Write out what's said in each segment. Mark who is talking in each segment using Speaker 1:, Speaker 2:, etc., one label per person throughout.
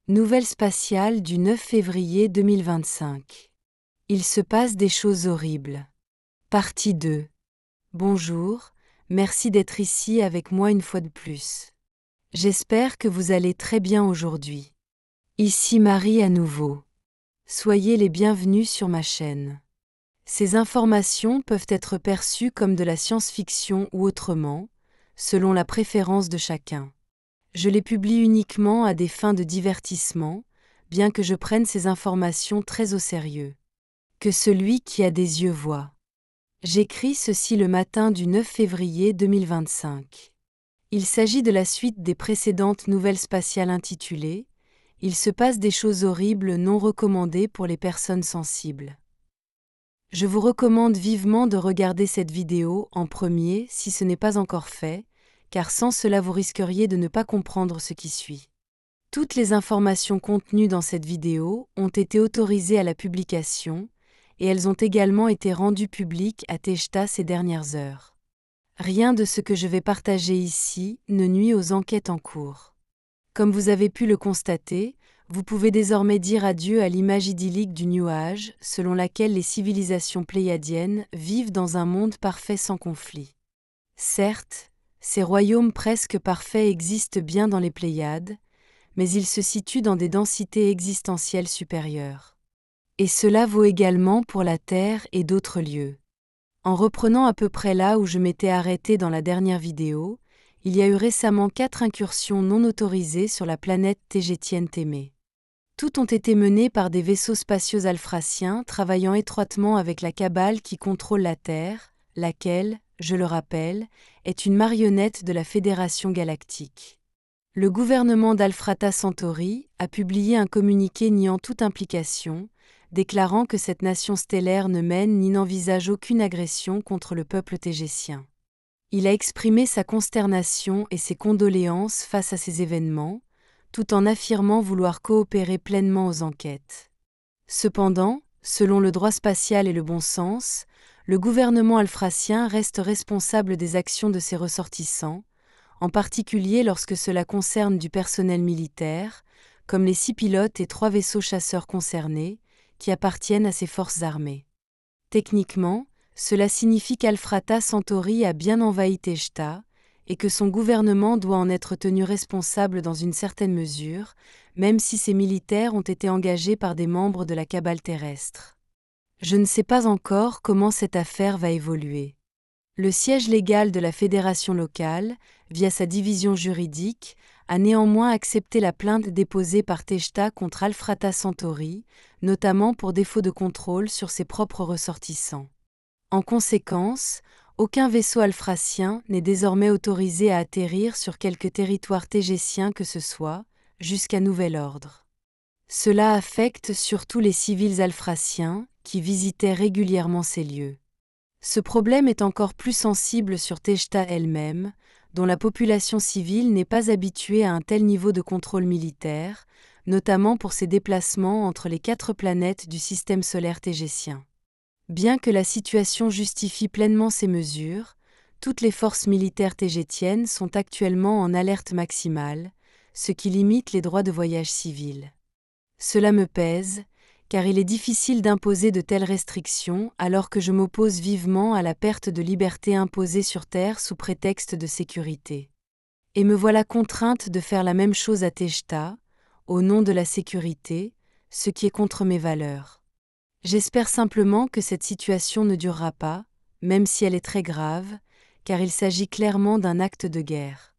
Speaker 1: Nouvelle spatiale du 9 février 2025. Il se passe des choses horribles. Partie 2. Bonjour, merci d'être ici avec moi une fois de plus. J'espère que vous allez très bien aujourd'hui. Ici Marie à nouveau. Soyez les bienvenus sur ma chaîne. Ces informations peuvent être perçues comme de la science-fiction ou autrement, selon la préférence de chacun. Je les publie uniquement à des fins de divertissement, bien que je prenne ces informations très au sérieux. Que celui qui a des yeux voit. J'écris ceci le matin du 9 février 2025. Il s'agit de la suite des précédentes nouvelles spatiales intitulées « Il se passe des choses horribles non recommandées pour les personnes sensibles ». Je vous recommande vivement de regarder cette vidéo en premier si ce n'est pas encore fait, car sans cela vous risqueriez de ne pas comprendre ce qui suit. Toutes les informations contenues dans cette vidéo ont été autorisées à la publication, et elles ont également été rendues publiques à Tejta ces dernières heures. Rien de ce que je vais partager ici ne nuit aux enquêtes en cours. Comme vous avez pu le constater, vous pouvez désormais dire adieu à l'image idyllique du New Age, selon laquelle les civilisations pléiadiennes vivent dans un monde parfait sans conflit. Certes, ces royaumes presque parfaits existent bien dans les Pléiades, mais ils se situent dans des densités existentielles supérieures. Et cela vaut également pour la Terre et d'autres lieux. En reprenant à peu près là où je m'étais arrêté dans la dernière vidéo, il y a eu récemment 4 incursions non autorisées sur la planète tégétienne Témé. Toutes ont été menées par des vaisseaux spatiaux alphraciens travaillant étroitement avec la cabale qui contrôle la Terre, laquelle, je le rappelle, est une marionnette de la Fédération galactique. Le gouvernement d'Alphrata Centauri a publié un communiqué niant toute implication, déclarant que cette nation stellaire ne mène ni n'envisage aucune agression contre le peuple tégétien. Il a exprimé sa consternation et ses condoléances face à ces événements, tout en affirmant vouloir coopérer pleinement aux enquêtes. Cependant, selon le droit spatial et le bon sens, le gouvernement alphracien reste responsable des actions de ses ressortissants, en particulier lorsque cela concerne du personnel militaire, comme les 6 pilotes et 3 vaisseaux chasseurs concernés, qui appartiennent à ses forces armées. Techniquement, cela signifie qu'Alphrata Centauri a bien envahi Tejta, et que son gouvernement doit en être tenu responsable dans une certaine mesure, même si ses militaires ont été engagés par des membres de la cabale terrestre. Je ne sais pas encore comment cette affaire va évoluer. Le siège légal de la fédération locale, via sa division juridique, a néanmoins accepté la plainte déposée par Tejta contre Alphrata Centauri, notamment pour défaut de contrôle sur ses propres ressortissants. En conséquence, aucun vaisseau alphracien n'est désormais autorisé à atterrir sur quelque territoire tégétien que ce soit, jusqu'à nouvel ordre. Cela affecte surtout les civils alphraciens, qui visitaient régulièrement ces lieux. Ce problème est encore plus sensible sur Tejta elle-même, dont la population civile n'est pas habituée à un tel niveau de contrôle militaire, notamment pour ses déplacements entre les 4 planètes du système solaire tégétien. Bien que la situation justifie pleinement ces mesures, toutes les forces militaires tégétiennes sont actuellement en alerte maximale, ce qui limite les droits de voyage civils. Cela me pèse, car il est difficile d'imposer de telles restrictions alors que je m'oppose vivement à la perte de liberté imposée sur Terre sous prétexte de sécurité. Et me voilà contrainte de faire la même chose à Tejta, au nom de la sécurité, ce qui est contre mes valeurs. J'espère simplement que cette situation ne durera pas, même si elle est très grave, car il s'agit clairement d'un acte de guerre.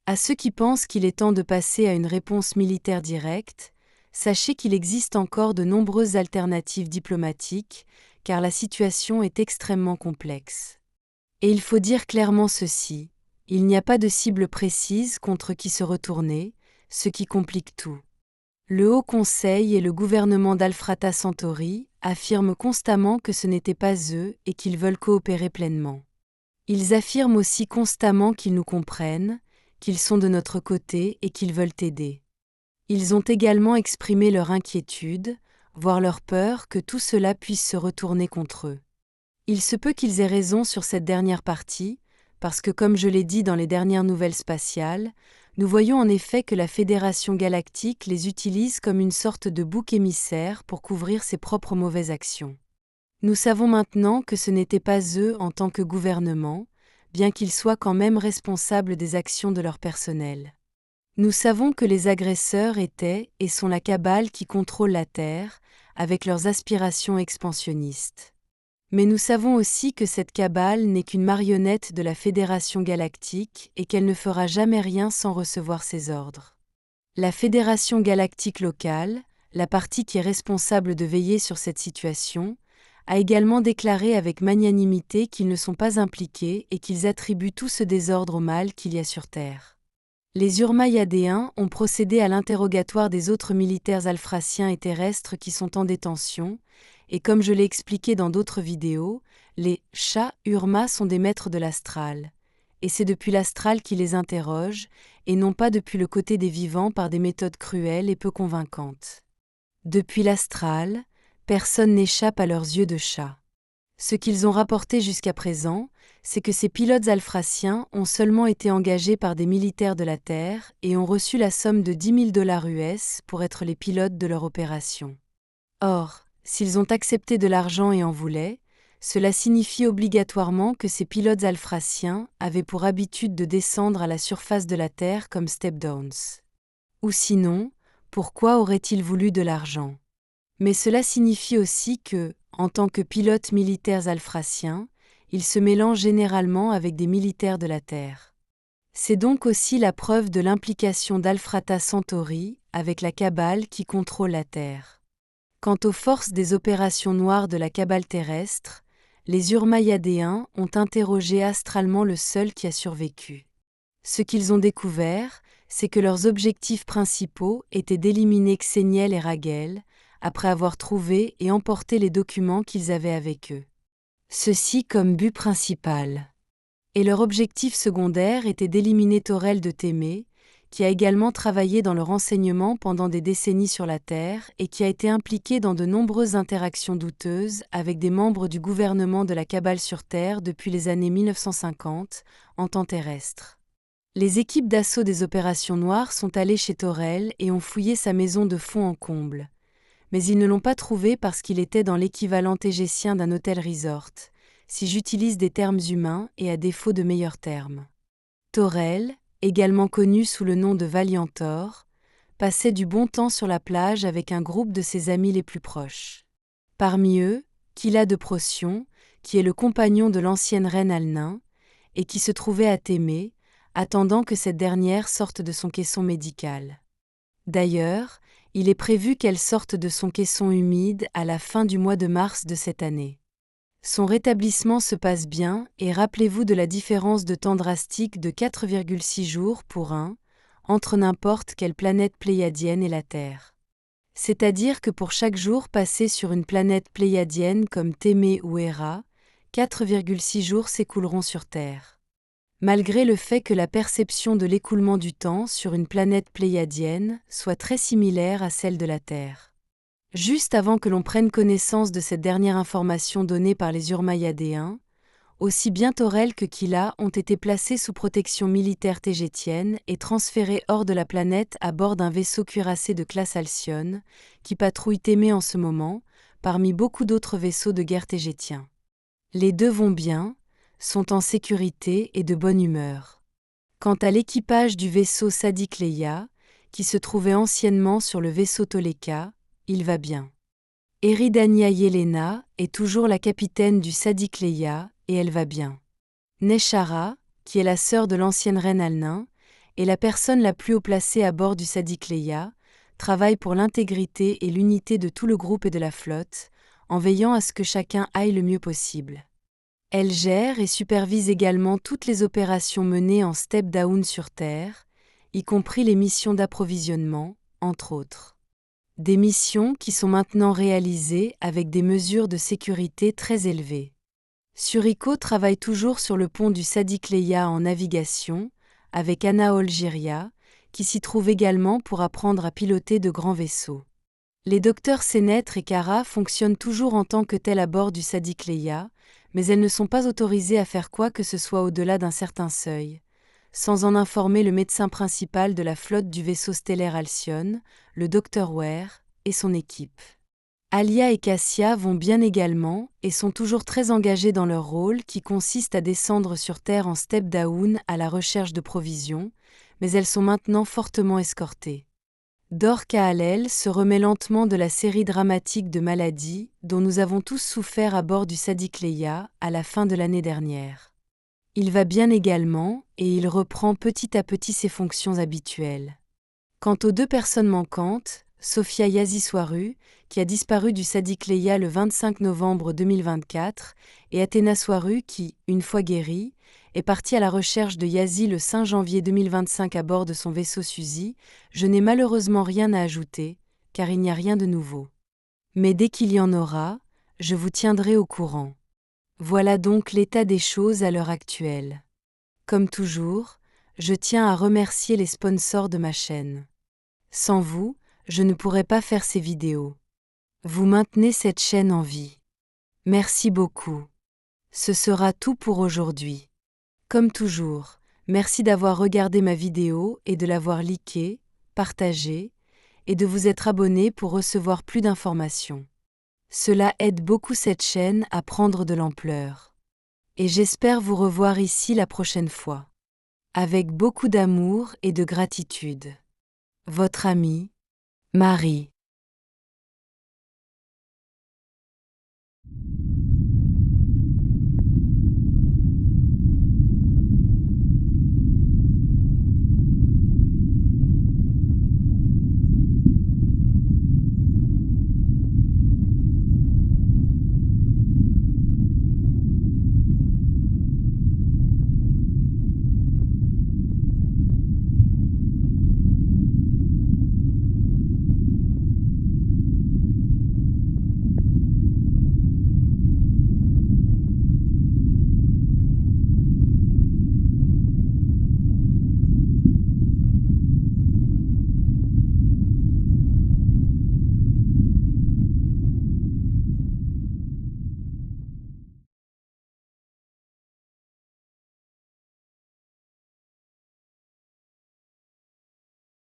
Speaker 1: À ceux qui pensent qu'il est temps de passer à une réponse militaire directe, sachez qu'il existe encore de nombreuses alternatives diplomatiques, car la situation est extrêmement complexe. Et il faut dire clairement ceci, il n'y a pas de cible précise contre qui se retourner, ce qui complique tout. Le Haut Conseil et le gouvernement d'Alphrata Centauri affirment constamment que ce n'était pas eux et qu'ils veulent coopérer pleinement. Ils affirment aussi constamment qu'ils nous comprennent, qu'ils sont de notre côté et qu'ils veulent aider. Ils ont également exprimé leur inquiétude, voire leur peur que tout cela puisse se retourner contre eux. Il se peut qu'ils aient raison sur cette dernière partie, parce que comme je l'ai dit dans les dernières nouvelles spatiales, Nous voyons en effet que la Fédération galactique les utilise comme une sorte de bouc émissaire pour couvrir ses propres mauvaises actions. Nous savons maintenant que ce n'étaient pas eux en tant que gouvernement, bien qu'ils soient quand même responsables des actions de leur personnel. Nous savons que les agresseurs étaient et sont la cabale qui contrôle la Terre, avec leurs aspirations expansionnistes. Mais nous savons aussi que cette cabale n'est qu'une marionnette de la Fédération galactique et qu'elle ne fera jamais rien sans recevoir ses ordres. La Fédération galactique locale, la partie qui est responsable de veiller sur cette situation, a également déclaré avec magnanimité qu'ils ne sont pas impliqués et qu'ils attribuent tout ce désordre au mal qu'il y a sur Terre. Les Urmayadéens ont procédé à l'interrogatoire des autres militaires alphraciens et terrestres qui sont en détention, et comme je l'ai expliqué dans d'autres vidéos, les chats Urma sont des maîtres de l'astral. Et c'est depuis l'astral qu'ils les interrogent, et non pas depuis le côté des vivants par des méthodes cruelles et peu convaincantes. Depuis l'astral, personne n'échappe à leurs yeux de chat. Ce qu'ils ont rapporté jusqu'à présent, c'est que ces pilotes alphraciens ont seulement été engagés par des militaires de la Terre et ont reçu la somme de 10 000 $ US pour être les pilotes de leur opération. Or, s'ils ont accepté de l'argent et en voulaient, cela signifie obligatoirement que ces pilotes alphraciens avaient pour habitude de descendre à la surface de la Terre comme step-downs. Ou sinon, pourquoi auraient-ils voulu de l'argent ? Mais cela signifie aussi que, en tant que pilotes militaires alphraciens, ils se mélangent généralement avec des militaires de la Terre. C'est donc aussi la preuve de l'implication d'Alphrata Centauri avec la cabale qui contrôle la Terre. Quant aux forces des opérations noires de la cabale terrestre, les Urmayadéens ont interrogé astralement le seul qui a survécu. Ce qu'ils ont découvert, c'est que leurs objectifs principaux étaient d'éliminer Xéniel et Raguel, après avoir trouvé et emporté les documents qu'ils avaient avec eux. Ceci comme but principal. Et leur objectif secondaire était d'éliminer Torel de Témé, qui a également travaillé dans le renseignement pendant des décennies sur la Terre et qui a été impliqué dans de nombreuses interactions douteuses avec des membres du gouvernement de la Cabale sur Terre depuis les années 1950, en temps terrestre. Les équipes d'assaut des opérations noires sont allées chez Torel et ont fouillé sa maison de fond en comble. Mais ils ne l'ont pas trouvé parce qu'il était dans l'équivalent tégécien d'un hôtel-resort, si j'utilise des termes humains et à défaut de meilleurs termes. Torel, également connu sous le nom de Valiantor, passait du bon temps sur la plage avec un groupe de ses amis les plus proches. Parmi eux, Kila de Procyon, qui est le compagnon de l'ancienne reine Alnin, et qui se trouvait à Témé, attendant que cette dernière sorte de son caisson médical. D'ailleurs, il est prévu qu'elle sorte de son caisson humide à la fin du mois de mars de cette année. Son rétablissement se passe bien et rappelez-vous de la différence de temps drastique de 4,6 jours pour entre n'importe quelle planète pléiadienne et la Terre. C'est-à-dire que pour chaque jour passé sur une planète pléiadienne comme Témé ou Héra, 4,6 jours s'écouleront sur Terre. Malgré le fait que la perception de l'écoulement du temps sur une planète pléiadienne soit très similaire à celle de la Terre. Juste avant que l'on prenne connaissance de cette dernière information donnée par les Urmayadéens, aussi bien Torel que Kila ont été placés sous protection militaire tégétienne et transférés hors de la planète à bord d'un vaisseau cuirassé de classe Alcyone, qui patrouille Témé en ce moment, parmi beaucoup d'autres vaisseaux de guerre tégétiens. Les deux vont bien, sont en sécurité et de bonne humeur. Quant à l'équipage du vaisseau Sadikleia, qui se trouvait anciennement sur le vaisseau Toleka, il va bien. Eridania Yelena est toujours la capitaine du Sadikleia et elle va bien. Neshara, qui est la sœur de l'ancienne reine Alnin, est la personne la plus haut placée à bord du Sadikleia, travaille pour l'intégrité et l'unité de tout le groupe et de la flotte, en veillant à ce que chacun aille le mieux possible. Elle gère et supervise également toutes les opérations menées en step-down sur Terre, y compris les missions d'approvisionnement, entre autres. Des missions qui sont maintenant réalisées avec des mesures de sécurité très élevées. Suriko travaille toujours sur le pont du Sadikleia en navigation, avec Anna Olgiria, qui s'y trouve également pour apprendre à piloter de grands vaisseaux. Les docteurs Sénètre et Kara fonctionnent toujours en tant que tels à bord du Sadikleia, mais elles ne sont pas autorisées à faire quoi que ce soit au-delà d'un certain seuil, sans en informer le médecin principal de la flotte du vaisseau stellaire Alcyone, le Dr Ware, et son équipe. Alia et Cassia vont bien également et sont toujours très engagés dans leur rôle qui consiste à descendre sur Terre en step-down à la recherche de provisions, mais elles sont maintenant fortement escortées. Dor Kaalel se remet lentement de la série dramatique de maladies dont nous avons tous souffert à bord du Sadiq Leia à la fin de l'année dernière. Il va bien également et il reprend petit à petit ses fonctions habituelles. Quant aux 2 personnes manquantes, Sophia Yaziswaru, qui a disparu du Sadiq Leia le 25 novembre 2024, et Athéna Swaru qui, une fois guérie, est partie à la recherche de Yazi le 5 janvier 2025 à bord de son vaisseau Suzy, je n'ai malheureusement rien à ajouter, car il n'y a rien de nouveau. Mais dès qu'il y en aura, je vous tiendrai au courant. Voilà donc l'état des choses à l'heure actuelle. Comme toujours, je tiens à remercier les sponsors de ma chaîne. Sans vous, je ne pourrais pas faire ces vidéos. Vous maintenez cette chaîne en vie. Merci beaucoup. Ce sera tout pour aujourd'hui. Comme toujours, merci d'avoir regardé ma vidéo et de l'avoir likée, partagée, et de vous être abonné pour recevoir plus d'informations. Cela aide beaucoup cette chaîne à prendre de l'ampleur. Et j'espère vous revoir ici la prochaine fois. Avec beaucoup d'amour et de gratitude. Votre amie, Marie.